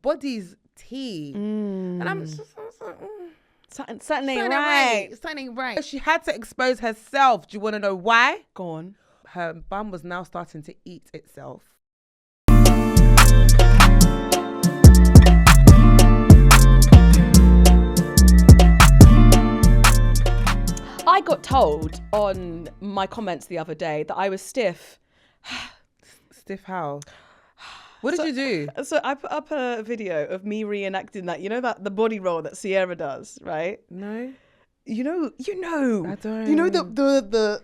body's tea. And I'm just like, Something ain't right. Something ain't right. She had to expose herself. Do you want to know why? Go on. Her bum was now starting to eat itself. I got told on my comments the other day that I was stiff. Stiff how? What did you do? So I put up a video of me reenacting that. You know that the body roll that Sierra does, right? No. You know. I don't. You know that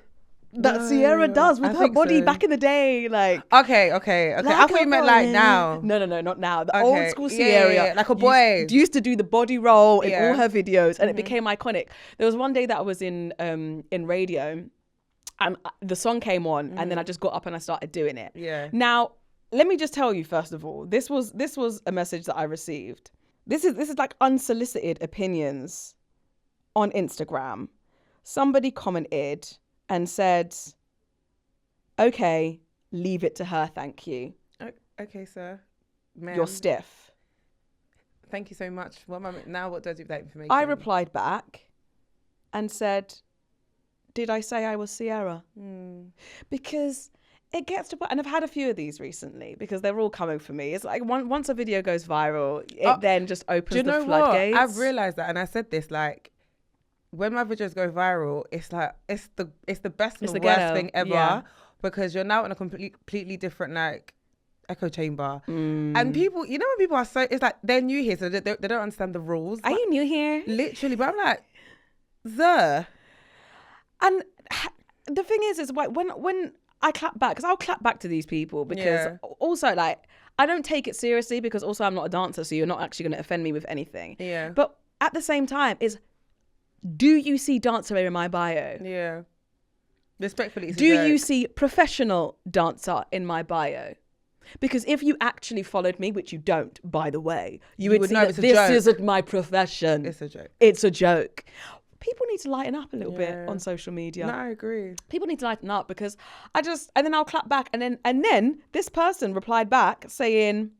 No, Sierra does with I her think body so. back in the day, like. Okay. Like I thought you meant like now. No, not now. The Okay. old school Yeah, Sierra, yeah, like a boy. used to do the body roll in Yeah. all her videos, and it became iconic. There was one day that I was in radio, and the song came on, and then I just got up and I started doing it. Yeah. Now, let me just tell you first of all, this was a message that I received. This is like unsolicited opinions on Instagram. Somebody commented and said, "Okay, leave it to her, thank you. Okay, sir. Ma'am. You're stiff." Thank you so much. What do I do with that information? I replied back and said, "Did I say I was Sierra?" Because it gets to, and I've had a few of these recently because they're all coming for me. It's like once a video goes viral, it then just opens the floodgates. I've realized that, and I said this, like, when my videos go viral, it's like it's the best and the worst thing ever, because you're now in a completely different like echo chamber. And people, you know, when people are so, it's like they're new here, so they don't understand the rules. Are you new here? Literally, but I'm like, the. And the thing is like when I clap back, because I'll clap back to these people, because also like I don't take it seriously, because also I'm not a dancer, so you're not actually going to offend me with anything. Yeah. But at the same time, do you see dancer in my bio? Yeah. Respectfully, it's a Do you joke. see professional dancer in my bio? Because if you actually followed me, which you don't, by the way, you would see know that it's a this joke. isn't my profession. It's a joke. It's a joke. People need to lighten up a little bit on social media. No, I agree. People need to lighten up, because and then I'll clap back, and then this person replied back saying,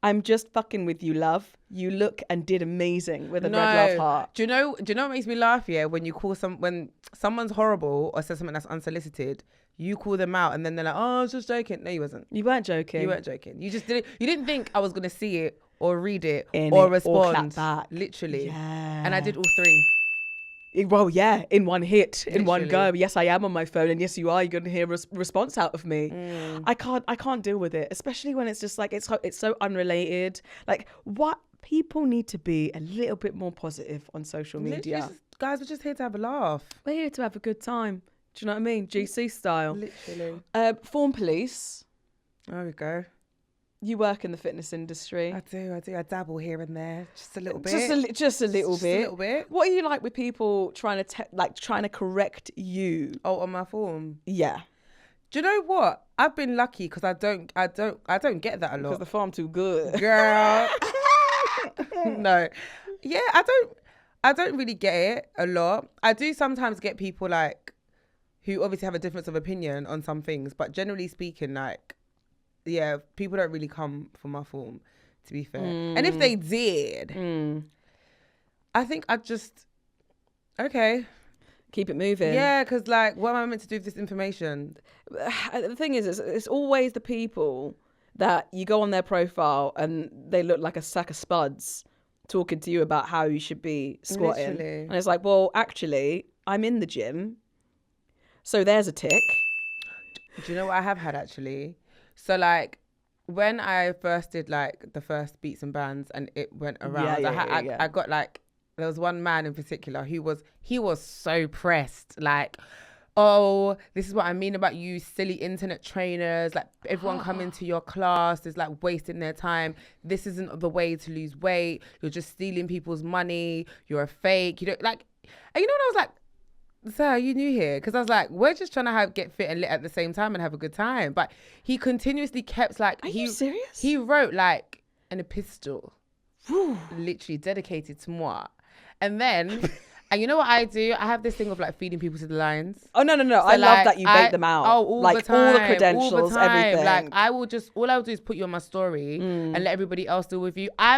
"I'm just fucking with you, love. You look and did amazing," with a red love heart. Do you know what makes me laugh? Yeah, when you call when someone's horrible or says something that's unsolicited, you call them out, and then they're like, "Oh, I was just joking." No, you wasn't. You weren't joking. You weren't joking. You just didn't. You didn't think I was gonna see it or read it In or it, respond. or clap back. Literally. Yeah. And I did all three. Well, yeah, in one hit, in one go. Literally. Yes, I am on my phone, and yes, you are. You're going to hear a response out of me. I can't deal with it, especially when it's just like it's so unrelated. Like, what people need to be a little bit more positive on social media. Guys, we're just here to have a laugh. We're here to have a good time. Do you know what I mean? GC style. Literally. Form police. There we go. You work in the fitness industry. I do. I dabble here and there, just a little bit. Just a little bit. Just a little bit. What are you like with people trying to correct you? Oh, on my form. Yeah. Do you know what? I've been lucky because I don't get that a lot. Because the farm too good. Girl. No. Yeah, I don't really get it a lot. I do sometimes get people like who obviously have a difference of opinion on some things, but generally speaking, like, yeah, people don't really come for my form, to be fair. And if they did, I think I'd just, okay. Keep it moving. Yeah, because like, what am I meant to do with this information? The thing is, it's always the people that you go on their profile and they look like a sack of spuds talking to you about how you should be squatting. Literally. And it's like, well, actually, I'm in the gym. So there's a tick. Do you know what I have had actually? So like when I first did like the first beats and bands and it went around, I got like, there was one man in particular who was so pressed, like, oh, this is what I mean about you silly internet trainers, like everyone coming to your class is like wasting their time. This isn't the way to lose weight. You're just stealing people's money. You're a fake. You don't like, and you know what I was like, sir, are you new here? Because I was like, we're just trying to get fit and lit at the same time and have a good time. But he continuously kept like, Are you serious? He wrote like an epistle, literally dedicated to moi. And then And you know what I do? I have this thing of like feeding people to the lions. Oh no! So I love that you bait them out. Oh, all the time. All the credentials, all the time. Everything. Like all I'll do is put you on my story and let everybody else deal with you. I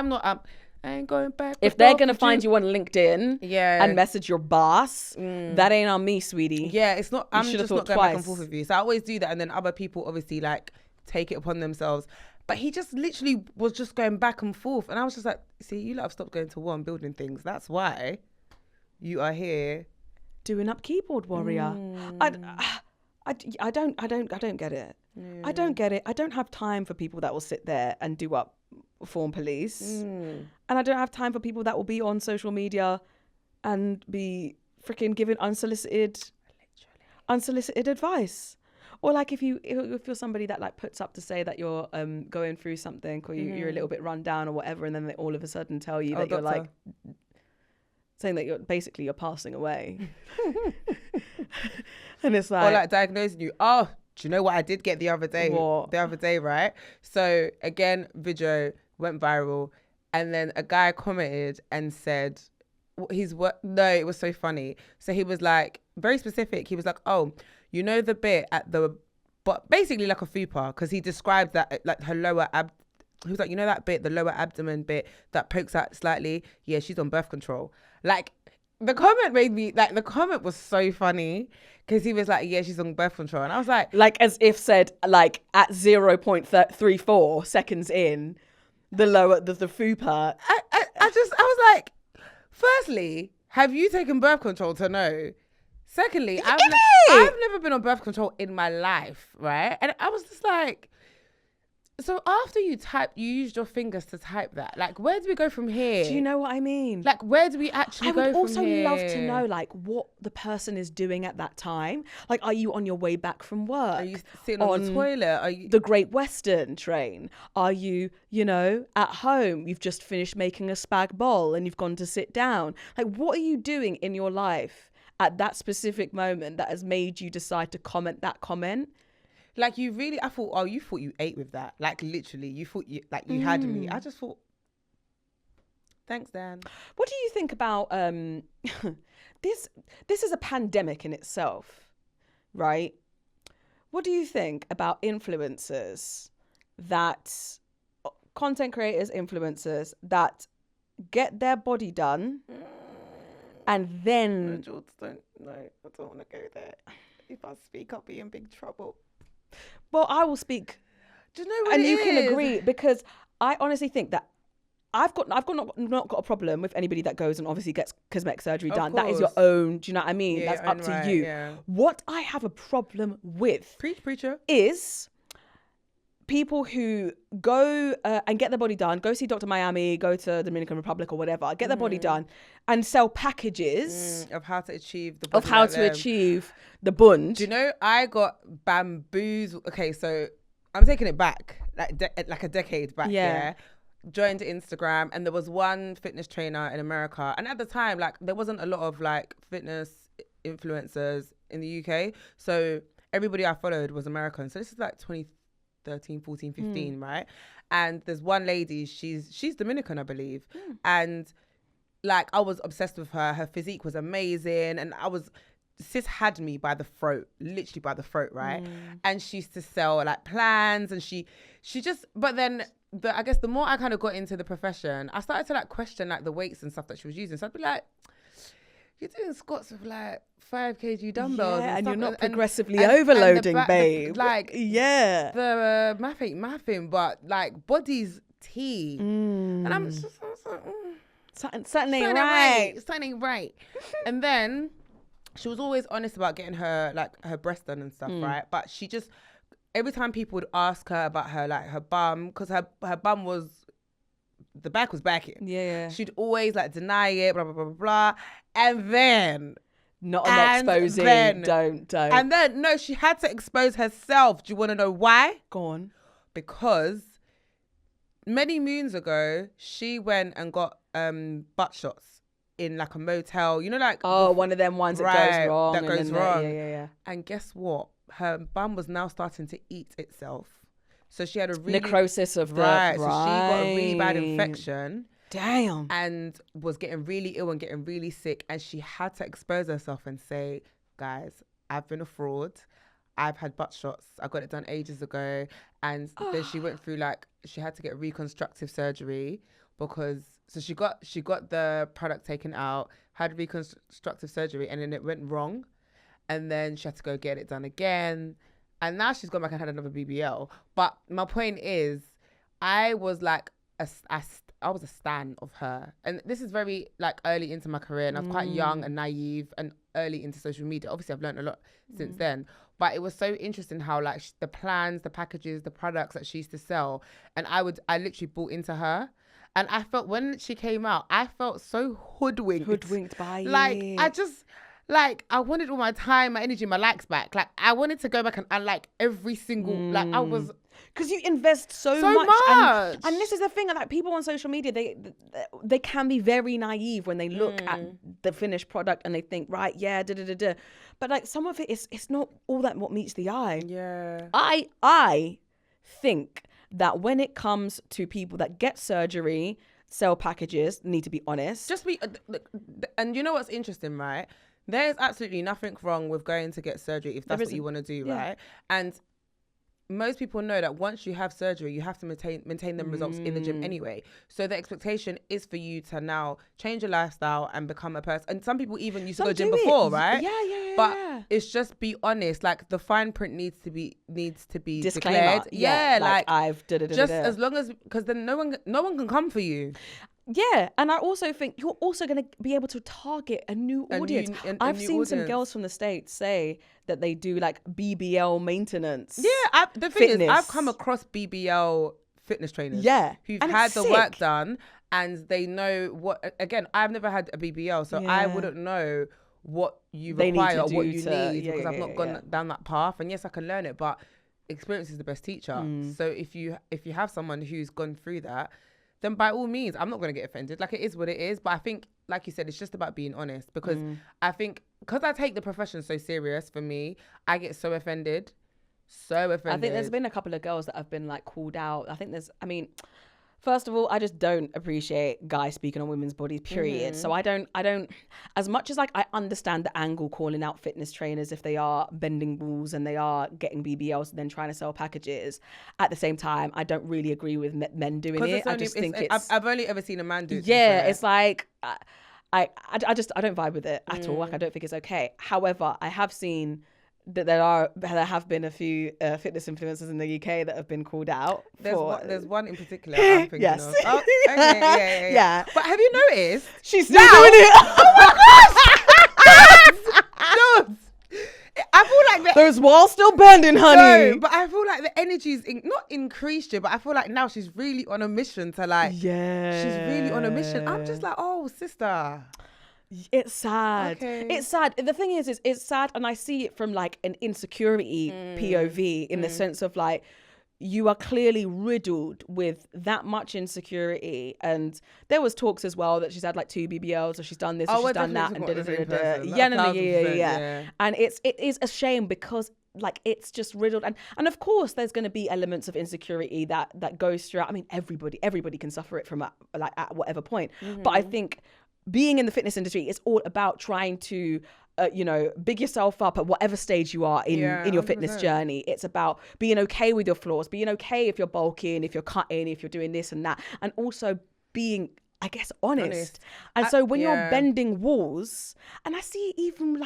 ain't going back. If they're gonna find you on LinkedIn, and message your boss, that ain't on me, sweetie. Yeah, it's not. I'm just not going back and forth with you. So I always do that, and then other people obviously like take it upon themselves. But he just literally was just going back and forth, and I was just like, see, you lot have stopped going to war and building things. That's why you are here doing up keyboard warrior. I don't get it. I don't get it. I don't have time for people that will sit there and do up form police, and I don't have time for people that will be on social media and be freaking giving unsolicited advice. Or like if you're somebody that like puts up to say that you're going through something or you're a little bit run down or whatever, and then they all of a sudden tell you that you're like saying that you're passing away. And it's like, or like diagnosing you. Oh, do you know what I did get the other day? What? The other day, right? So again, video went viral, and then a guy commented and said, no, it was so funny. So he was like, very specific. He was like, oh, you know the bit at but basically like a fupa, because he described that like her lower he was like, you know that bit, the lower abdomen bit that pokes out slightly? Yeah, she's on birth control. Like, the comment was so funny, because he was like, yeah, she's on birth control. And I was like as if said, like at 0.34 seconds in, the fupa. I was like, firstly, have you taken birth control to know? Secondly, I've never been on birth control in my life, right? And I was just like, so after you used your fingers to type that. Like, where do we go from here? Do you know what I mean? Like, where do we actually go from here? I would also love to know, like, what the person is doing at that time. Like, are you on your way back from work? Are you sitting on the toilet? Are you the Great Western train? Are you, at home? You've just finished making a spag bol and you've gone to sit down. Like, what are you doing in your life at that specific moment that has made you decide to comment that comment? Like, I thought, you thought you ate with that. Like, literally, you thought you had me. I just thought, thanks, Dan. What do you think about this? This is a pandemic in itself, right? What do you think about influencers content creators, influencers that get their body done and then... No, Jourds, I don't want to go there. If I speak, I'll be in big trouble. Well, I will speak. Do you know what and it you is? Can agree, because I honestly think that I've not got a problem with anybody that goes and obviously gets cosmetic surgery done. That is your own. Do you know what I mean? Yeah, that's up to you. Yeah. What I have a problem with, preacher, is people who go and get their body done, go see Dr. Miami, go to Dominican Republic or whatever, get their body done, and sell packages of how to achieve the bund. Do you know, I got bamboozled. Okay, so I'm taking it back, like a decade back. Yeah. Joined Instagram, and there was one fitness trainer in America, and at the time, like, there wasn't a lot of like fitness influencers in the UK, so everybody I followed was American. So this is like 2013, 14, 15, right? And there's one lady, she's Dominican, I believe, and like, I was obsessed with her. Her physique was amazing, and sis had me by the throat, literally by the throat, right? And she used to sell like plans, and she just, but then I guess the more I kind of got into the profession, I started to like question like the weights and stuff that she was using. So I'd be like, you're doing squats with like 5 kg dumbbells, and you're not progressively and overloading, the babe. The math ain't mathing, but like, body's tea. And I'm just something ain't right. Something ain't right. And then she was always honest about getting her breast done and stuff, right? But she just, every time people would ask her about her bum, because her bum was, the back was backing. Yeah. She'd always like deny it, blah, blah, blah, blah, blah. And then... Not exposing. Don't. And then, no, she had to expose herself. Do you want to know why? Go on. Because many moons ago, she went and got butt shots in like a motel. You know, like... one of them ones that goes wrong. That goes wrong. Yeah. And guess what? Her bum was now starting to eat itself. So she had a really... necrosis of the... Right. So she got a really bad infection. Damn. And was getting really ill and getting really sick. And she had to expose herself and say, guys, I've been a fraud. I've had butt shots. I got it done ages ago. And then she went through she had to get reconstructive surgery because she got the product taken out, had reconstructive surgery, and then it went wrong. And then she had to go get it done again. And now she's gone back and had another BBL. But my point is, I was I was a stan of her. And this is very early into my career, and I was quite young and naive and early into social media. Obviously, I've learned a lot since then. But it was so interesting how the plans, the packages, the products that she used to sell, and I literally bought into her. And I felt when she came out, I felt so hoodwinked by it. I just I wanted all my time, my energy, my likes back. I wanted to go back and unlike every single I was. Because you invest so much. And this is the thing, people on social media, they can be very naive when they look at the finished product and they think, right, yeah, da-da-da-da. But some of it it's not all that what meets the eye. Yeah. I think that when it comes to people that get surgery, sell packages, need to be honest. Just be, and you know what's interesting, right? There's absolutely nothing wrong with going to get surgery if that's what you want to do, right? And most people know that once you have surgery, you have to maintain them results in the gym anyway. So the expectation is for you to now change your lifestyle and become a person. And some people even used to go gym before, right? Yeah. But it's just be honest. The fine print needs to be Disclaimer. declared. Yeah, I've just as long as, because then no one can come for you. Yeah, and I also think you're also going to be able to target a new audience. I've seen some girls from the States say that they do BBL maintenance. Yeah, the thing is, I've come across BBL fitness trainers. Yeah, who've had the work done and they know what. Again, I've never had a BBL, so I wouldn't know what you require or what you need because I've not gone down that path. And yes, I can learn it, but experience is the best teacher. So if you have someone who's gone through that, then by all means, I'm not going to get offended. It is what it is. But I think, like you said, it's just about being honest. Because I think, because I take the profession so serious, for me, I get so offended. I think there's been a couple of girls that have been called out. First of all, I just don't appreciate guys speaking on women's bodies, period. So I don't, as much as I understand the angle calling out fitness trainers if they are bending balls and they are getting BBLs and then trying to sell packages. At the same time, I don't really agree with men doing it. I just think I've only ever seen a man do it. Yeah, it's I don't vibe with it at all. I don't think it's okay. However, I have seen that there have been a few fitness influencers in the UK that have been called out. There's one in particular I'm thinking of. Oh, okay, yeah. But have you noticed? She's still doing it. Oh my gosh! No. I feel those walls still bending, honey. No, but I feel like the energy's not increased yet, but I feel like now she's really on a mission to she's really on a mission. I'm just oh, sister. It's sad. Okay. It's sad. The thing is it's sad, and I see it from an insecurity POV in the sense of you are clearly riddled with that much insecurity. And there was talks as well that she's had 2 BBLs or she's done this or she's done that and yeah. And it is a shame because it's just riddled, and of course there's going to be elements of insecurity that goes throughout. I mean, everybody can suffer it from at whatever point. But I think being in the fitness industry is all about trying to big yourself up at whatever stage you are in your 100%. Fitness journey. It's about being okay with your flaws, being okay if you're bulking, if you're cutting, if you're doing this and that, and also being, I guess, honest. And so when you're bending walls, and I see even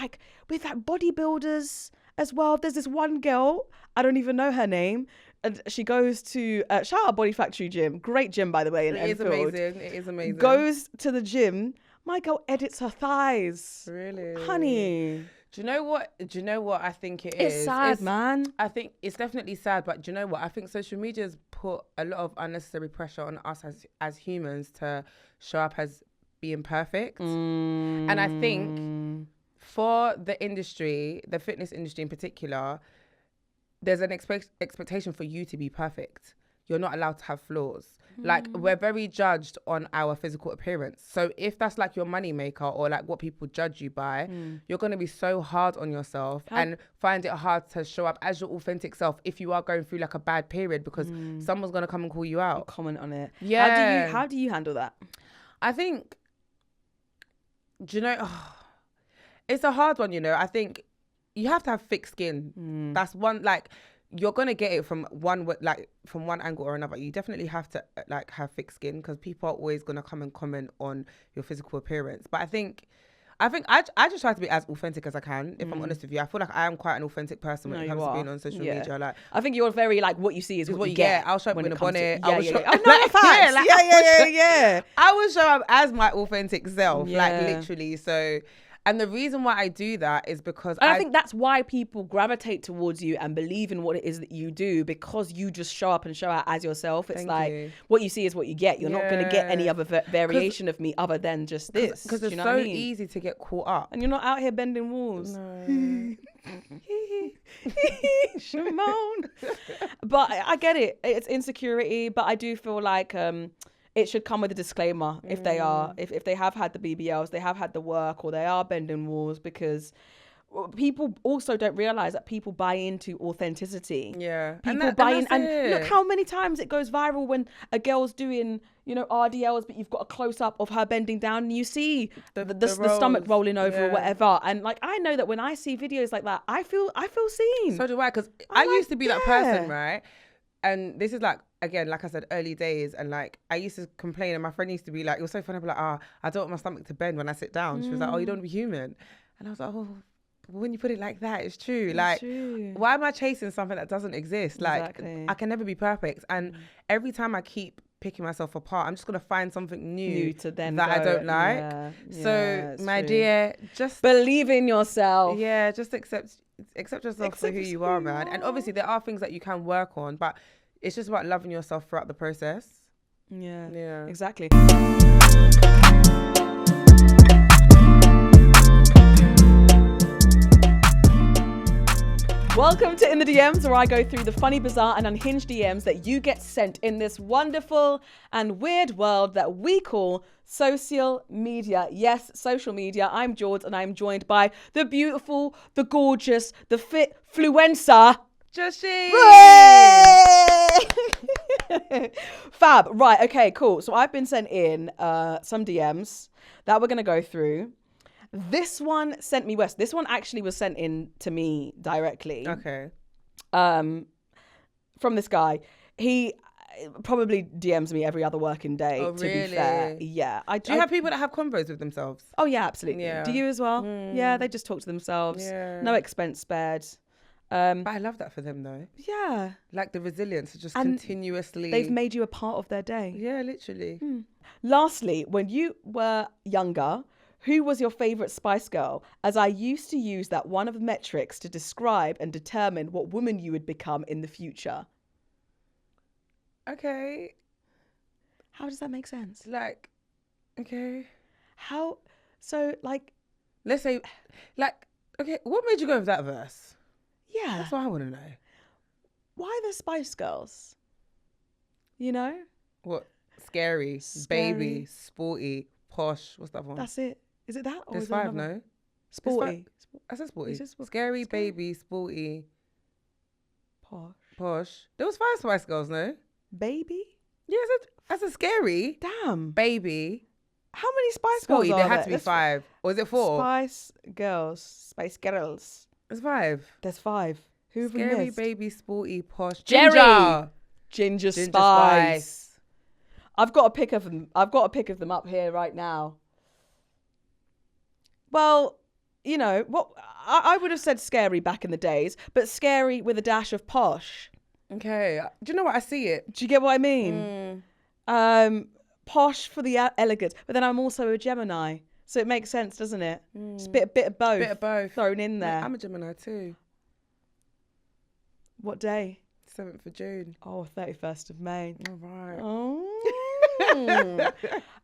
with bodybuilders as well. There's this one girl, I don't even know her name, and she goes to shout out Body Factory Gym, great gym by the way in Enfield. It is amazing. Goes to the gym. My girl edits her thighs. Really? Honey. Do you know what I think it is? It's sad, man. I think it's definitely sad, but do you know what? I think social media's put a lot of unnecessary pressure on us as humans to show up as being perfect. And I think for the industry, the fitness industry in particular, there's an expectation for you to be perfect. You're not allowed to have flaws. We're very judged on our physical appearance. So if that's your money maker or what people judge you by, you're going to be so hard on yourself and find it hard to show up as your authentic self if you are going through a bad period because someone's going to come and call you out. Comment on it. Yeah. How do you handle that? I think, do you know, it's a hard one, you know. I think you have to have thick skin. That's one, like, you're going to get it from one angle or another. You definitely have to like have thick skin because people are always going to come and comment on your physical appearance. But I think I just try to be as authentic as I can, if I'm honest with you. I feel like I am quite an authentic person when it comes to being on social media. Like, I think you're very like, what you see is what you get. I'll show up in a bonnet. I will show up as my authentic self, like literally. So, and the reason why I do that is because I think that's why people gravitate towards you and believe in what it is that you do, because you just show up and show out as yourself. It's what you see is what you get. You're not going to get any other variation of me other than just this. Because it's so easy to get caught up. And you're not out here bending walls. No. Shimon. But I get it. It's insecurity. But I do feel like it should come with a disclaimer if they are, if they have had the BBLs, they have had the work, or they are bending walls, because people also don't realize that people buy into authenticity. Yeah. People buy in. And look how many times it goes viral when a girl's doing, you know, RDLs, but you've got a close up of her bending down and you see the stomach rolling over or whatever. And like, I know that when I see videos like that, I feel seen. So do I, because I used to be that person, right? And this is like, again, like I said, early days. And like, I used to complain, and my friend used to be like, it was so funny. I'd be like, I don't want my stomach to bend when I sit down. She was like, you don't want to be human. And I was like, when you put it like that, it's true. Why am I chasing something that doesn't exist? Like, I can never be perfect. And every time I keep picking myself apart, I'm just going to find something new to then that I don't like. So, my dear, just believe in yourself. Yeah, just accept yourself for who you are, man. And obviously, there are things that you can work on, but it's just about loving yourself throughout the process. Yeah, exactly. Welcome to In the DMs, where I go through the funny, bizarre and unhinged DMs that you get sent in this wonderful and weird world that we call social media. Yes, social media. I'm Jourds, and I'm joined by the beautiful, the gorgeous, the fit fluencer, Joshi. Fab. Right. Okay, cool. So I've been sent in some DMs that we're going to go through. This one sent me west. This one actually was sent in to me directly. Okay. From this guy. He probably DMs me every other working day, to be fair. Yeah. Do you have people that have convos with themselves? Oh, yeah, absolutely. Yeah. Do you as well? Yeah, they just talk to themselves. Yeah. No expense spared. But I love that for them, though. Yeah. Like the resilience to just continuously... They've made you a part of their day. Yeah, literally. Lastly, when you were younger, who was your favourite Spice Girl? As I used to use that one of the metrics to describe and determine what woman you would become in the future. Okay. How does that make sense? Like, okay. How? So, like... Let's say, like, okay, what made you go with that verse? Yeah. That's what I want to know. Why the Spice Girls? You know? What? Scary, baby, sporty, posh. What's that one? That's it. Is it that? Or There's is 5, no? Sporty. I said sporty. Scary, baby, sporty, posh. There was 5 Spice Girls, no? Baby? Yeah, I said scary. Damn. Baby. How many Spice sporty, Girls are there? There had to be 5. Or is it 4? Spice Girls. There's 5. There's 5. Who have we Scary, missed? baby, sporty, posh. Ginger Spice. I've got a pic of them. I've got a pic of them up here right now. Well, you know what? I would have said scary back in the days, but scary with a dash of posh. Okay. Do you know what? I see it. Do you get what I mean? Posh for the elegant, but then I'm also a Gemini, so it makes sense, doesn't it? It's a bit of both. Bit of both thrown in there. Yeah, I'm a Gemini too. What day? 7th of June. Oh, 31st of May. All right.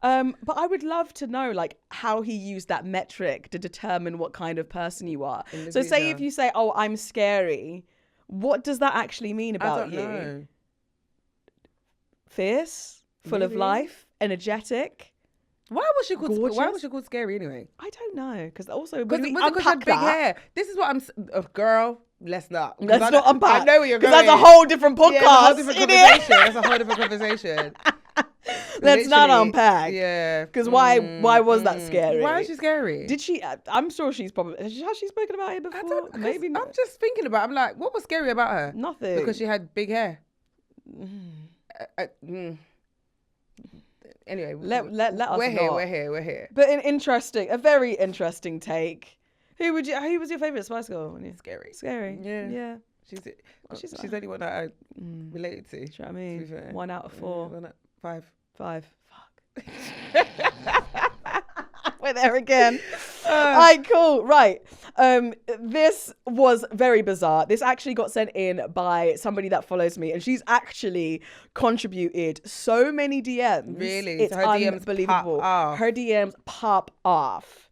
But I would love to know, like, how he used that metric to determine what kind of person you are. So say if you say, oh, I'm scary, what does that actually mean about you? I don't know. Fierce? Full of life? Energetic? Why was she called scary anyway? I don't know. Because also, because she had big hair. This is what I'm... girl, let's not unpack. I know where you're going. Because that's a whole different podcast. Yeah, that's a whole different conversation. That's a whole different conversation. Let's not unpack. Yeah. Because why was that scary? Why is she scary? Did she? I'm sure she's probably. Has she spoken about it before? Maybe not. I'm just thinking about it. I'm like, what was scary about her? Nothing. Because she had big hair. Anyway, let us we're here. But a very interesting take. Who was your favorite Spice Girl? Scary. Yeah. She's the only one that I related to. Do you know what I mean? 1 out of 4. 5. Fuck. We're there again. Alright, cool. Right. This was very bizarre. This actually got sent in by somebody that follows me, and she's actually contributed so many DMs. Really? It's so her unbelievable. DMs pop off. Her DMs pop off.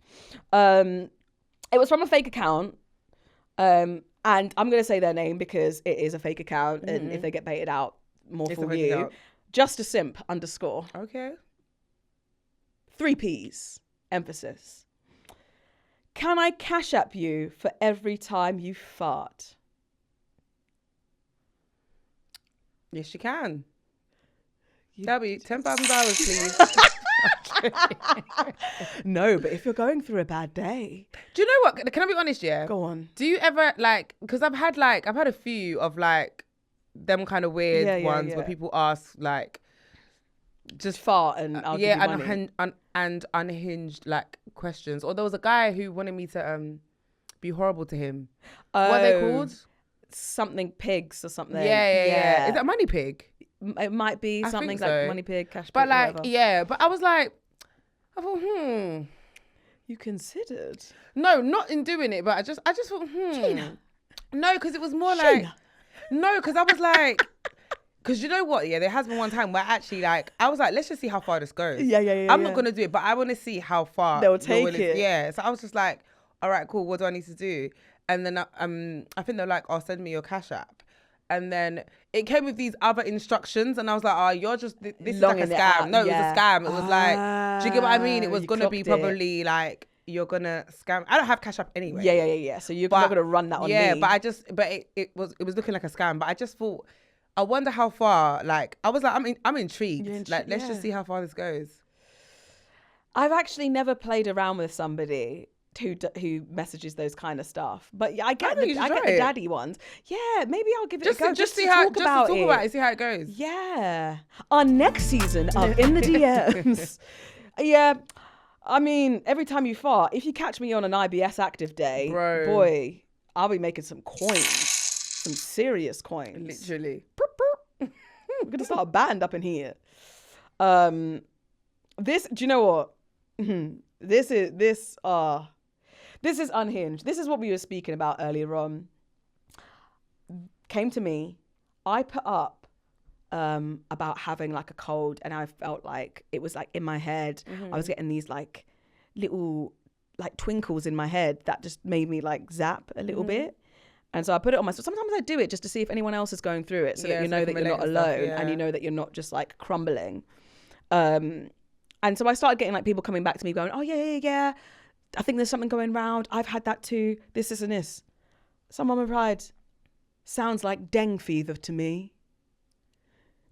It was from a fake account. And I'm going to say their name because it is a fake account, and if they get baited out, more for you. Just a simp _ Okay. 3 P's. Emphasis. Can I cash app you for every time you fart? Yes, you can. That'll be $10,000, please. No, but if you're going through a bad day. Do you know what? Can I be honest? Yeah. Go on. Do you ever because I've had a few of them kind of weird ones where people ask just fart and I'll give you money. and unhinged questions. Or there was a guy who wanted me to be horrible to him. What are they called? Something pigs or something. Yeah. Is that money pig? It might be something so. money pig, cash pig, but whatever. But I was I thought, You considered? No, not in doing it, but I just thought, Gina. No, because it was more Gina. no, because I was because you know what? Yeah, there has been one time where actually I was let's just see how far this goes. Yeah. I'm not going to do it, but I want to see how far they'll take it. Yeah. So I was just all right, cool. What do I need to do? And then I think they're send me your cash app. And then it came with these other instructions, and I was you're just this is like a scam. No, it was a scam. It was do you get what I mean? It was gonna be probably you're gonna scam. I don't have cash app anyway. Yeah. So you're not gonna run that on me. Yeah, but it was looking like a scam. But I just thought, I wonder how far. I was I'm intrigued. Let's just see how far this goes. I've actually never played around with somebody who messages those kind of stuff, but I get the daddy ones. Yeah, maybe I'll give it a go. Just to talk about it, see how it goes. Yeah, our next season of In the DMs. Yeah, I mean, every time you fart, if you catch me on an IBS active day, boy, I'll be making some coins, some serious coins. Literally, we're gonna start a band up in here. This, do you know what? This is unhinged. This is what we were speaking about earlier on. Came to me. I put up about having a cold, and I felt it was in my head. I was getting these little twinkles in my head that just made me zap a little bit. And so I put it on myself. Sometimes I do it just to see if anyone else is going through it, so that you know that you're not alone, and you know that you're not just crumbling. And so I started getting people coming back to me going, oh yeah. I think there's something going round. I've had that too. This and this. Someone replied, sounds like dengue fever to me.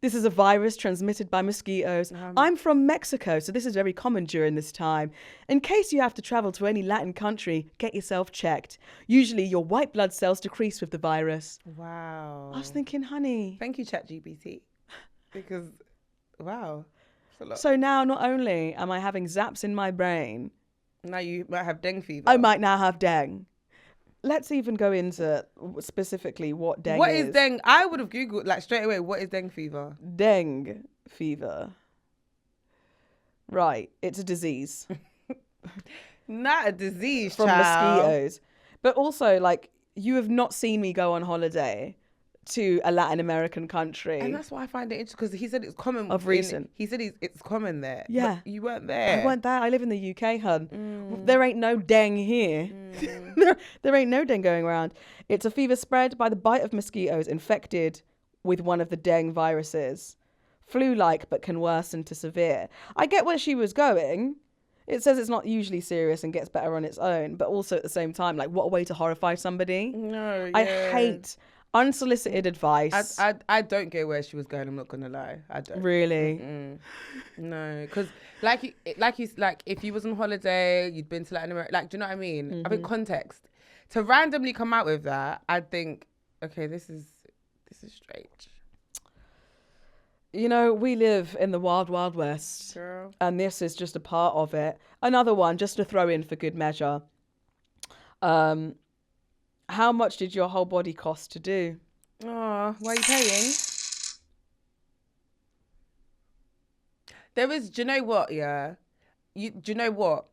This is a virus transmitted by mosquitoes. I'm from Mexico, so this is very common during this time. In case you have to travel to any Latin country, get yourself checked. Usually your white blood cells decrease with the virus. Wow. I was thinking, honey. Thank you, ChatGPT. Because, wow. So now not only am I having zaps in my brain, now you might have dengue fever. I might now have dengue. Let's even go into specifically what dengue is. What is dengue? I would have Googled straight away, what is dengue fever? Dengue fever. Right, it's a disease. Not a disease, from mosquitoes. But also, you have not seen me go on holiday to a Latin American country. And that's why I find it interesting, because he said it's common. Of recent. He said it's common there. Yeah. But you weren't there. I weren't there. I live in the UK, hun. There ain't no dengue here. There ain't no dengue going around. It's a fever spread by the bite of mosquitoes infected with one of the dengue viruses. Flu-like, but can worsen to severe. I get where she was going. It says it's not usually serious and gets better on its own, but also at the same time, what a way to horrify somebody. No, yeah. I hate Unsolicited advice. I don't get where she was going. I'm not gonna lie. I don't really. No, because like if you was on holiday, you'd been to Latin America. Like, do you know what I mean? I think context to randomly come out with that. I think, okay, this is strange. You know, we live in the wild, wild west. Girl. And this is just a part of it. Another one, just to throw in for good measure. How much did your whole body cost to do? Oh, why are you paying? There is, do you know what, yeah? Do you know what?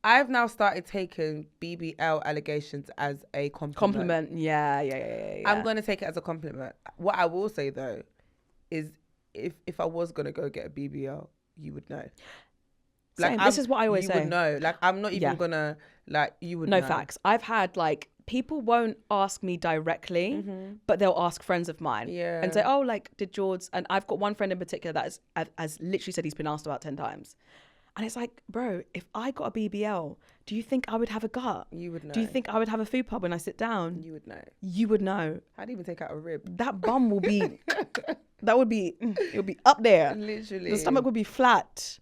I've now started taking BBL allegations as a compliment. Yeah. I'm going to take it as a compliment. What I will say, though, is if I was going to go get a BBL, you would know. Like, this is what I always say. You would know. Like, I'm not even going to, like, you would know. No, facts. I've had, like, people won't ask me directly, but they'll ask friends of mine and say, oh, like, did Jourds? And I've got one friend in particular that has literally said he's been asked about 10 times. And it's like, bro, if I got a BBL, do you think I would have a gut? You would know. Do you think I would have a food pub when I sit down? You would know. You would know. I'd even take out a rib. That bum will be, it would be up there. Literally. The stomach would be flat.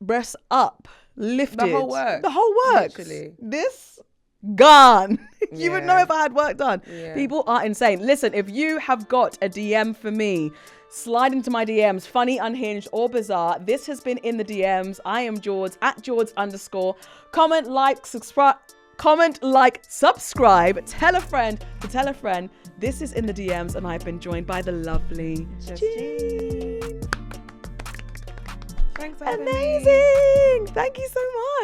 Breasts up, lifted. The whole works. The whole works. Literally. This, gone. You would know if I had work done. Yeah. People are insane. Listen, if you have got a DM for me, slide into my DMs, funny, unhinged, or bizarre. This has been In the DMs. I am Jourds, @Jourds_. Comment, like, subscribe. Tell a friend to tell a friend. This is In the DMs, and I've been joined by the lovely Geen. Thanks for having me. Amazing. Thank you so much.